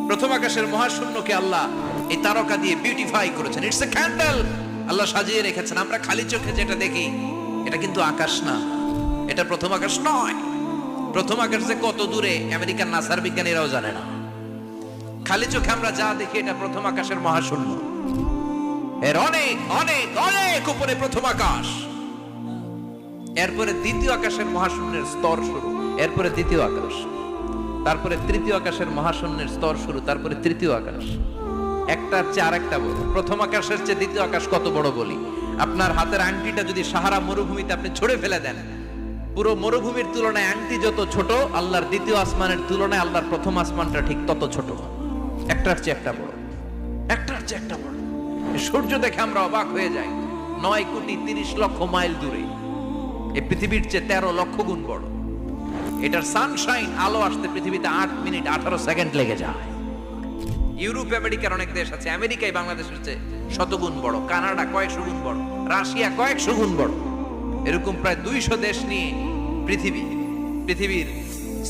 প্রথম আকাশের মহাশূন্যকে আল্লাহ এই তারকা দিয়ে বিউটিফাই করেছেন। ইটস এ ক্যান্ডেল, আল্লাহ সাজিয়ে রেখেছেন। আমরা খালি চোখে যেটা দেখি এটা কিন্তু আকাশ না, এটা প্রথম আকাশ নয়। প্রথম আকাশ যে কত দূরে আমেরিকার নাসার বিজ্ঞানীরাও জানে না। খালি চোখে আমরা যা দেখি এটা প্রথম আকাশের মহাশূন্য, এর অনেক অনেক অনেক উপরে প্রথম আকাশ। এরপরে দ্বিতীয় আকাশের মহাশূন্যের স্তর শুরু, এরপরে দ্বিতীয় আকাশ, তারপরে তৃতীয় আকাশের মহাশূন্যের স্তর শুরু, তারপরে তৃতীয় আকাশ। একটার চেয়ে আরেকটা বড়। প্রথম আকাশের চেয়ে দ্বিতীয় আকাশ কত বড় বলি, আপনার হাতের আংটিটা যদি সাহারা মরুভূমিতে আপনি ছড়ে ফেলে দেন, পুরো মরুভূমির তুলনায় আংটি যত ছোট, আল্লাহর দ্বিতীয় আসমানের তুলনায় আল্লাহর প্রথম আসমানটা ঠিক তত ছোট। একটার চেয়ে একটা বড়, একটার চেয়ে একটা বড়। সূর্য দেখে আমরা অবাক হয়ে যাই, 9,30,00,000 মাইল দূরে। এই পৃথিবীর চেয়ে 13 লক্ষ গুণ বড়। এটার সানশাইন, আলো আসতে পৃথিবীতে 8 মিনিট 18 সেকেন্ড লেগে যায়। ইউরোপ আমেরিকার অনেক দেশ আছে, আমেরিকায় বাংলাদেশের চেয়ে শতগুণ বড়, কানাডা কয়েকশো গুণ বড়, রাশিয়া কয়েকশো গুণ বড়। এরকম প্রায় 200 দেশ নিয়ে পৃথিবীর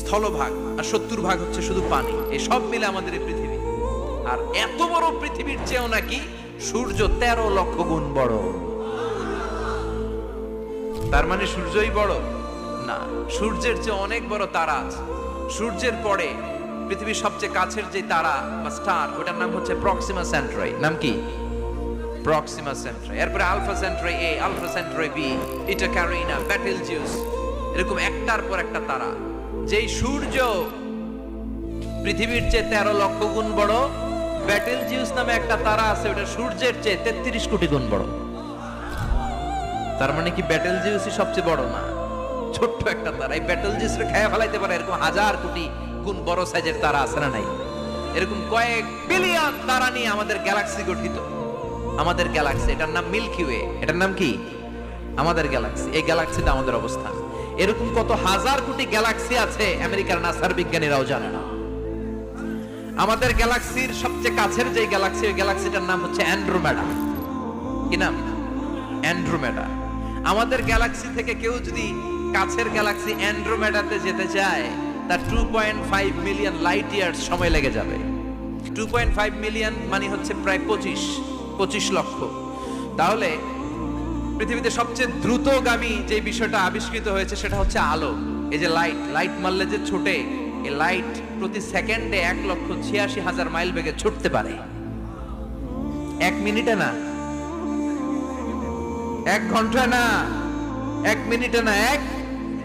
স্থলভাগ, আর 70% হচ্ছে শুধু পানি। এই সব মিলে আমাদের এই পৃথিবী। আর এত বড় পৃথিবীর চেয়েও নাকি সূর্য 13 লক্ষ গুণ বড়। তার মানে সূর্যই বড় না, সূর্যের চেয়ে অনেক বড় তারা আছে। সূর্যের পরে পৃথিবীর সবচেয়ে কাছের যে তারা বা স্টার, ওটার নাম হচ্ছে প্রক্সিমা সেন্ট্রাই। নাম কি? প্রক্সিমা সেন্ট্রাই। এরপরে আলফা সেন্ট্রাই এ, আলফা সেন্ট্রাই বি, ইটা ক্যারিনা, বেটেলজিউস, এরকম একটার পর একটা তারা। যেই সূর্য পৃথিবীর চেয়ে 13 লক্ষ গুণ বড়, বেটেলজিউস নামে একটা তারা আছে, ওটা সূর্যের চেয়ে 33 কোটি গুণ বড়। তার মানে কি বেটেলজিউসই সবচেয়ে বড় না, ছোট্ট একটা তারা। এই বেটেলজিউসকে খেয়ে ফেলাইতে পারে এরকম 1000 কোটি গুণ বড় সাইজের তারা আছে না নাই? এরকম কয়েক বিলিয়ন তারা নিয়ে আমাদের গ্যালাক্সি গঠিত। আমাদের গ্যালাক্সি, এটার নাম মিল্কি ওয়ে। এটার নাম কি? আমাদের গ্যালাক্সি। এই গ্যালাক্সিতে আমাদের অবস্থান। এরকম কত হাজার কোটি গ্যালাক্সি আছে আমেরিকার নাসার বিজ্ঞানীরাও জানে না। আমাদের গ্যালাক্সির সবচেয়ে কাছের যে গ্যালাক্সি, ওই গ্যালাক্সিটার নাম হচ্ছে অ্যান্ড্রোমেডা। কি নাম? অ্যান্ড্রোমেডা। আমাদের গ্যালাক্সি থেকে কেউ যদি কাছের গ্যালাক্সি অ্যান্ড্রোমেডাতে যেতে চায়, তার 2.5 মিলিয়ন লাইট ইয়ার্স সময় লেগে যাবে। 2.5 মিলিয়ন মানে হচ্ছে প্রায় 25 লক্ষ। তাহলে পৃথিবীতে সবচেয়ে দ্রুতগামী যে বিষয়টা আবিষ্কৃত হয়েছে সেটা হচ্ছে আলো। এই যে লাইট মারলে যে ছোটে, এই লাইট প্রতি সেকেন্ডে 1,86,000 মাইল বেগে ছুটতে পারে। 1 মিনিটে না, 1 ঘন্টা না, 1 মিনিটে না, 1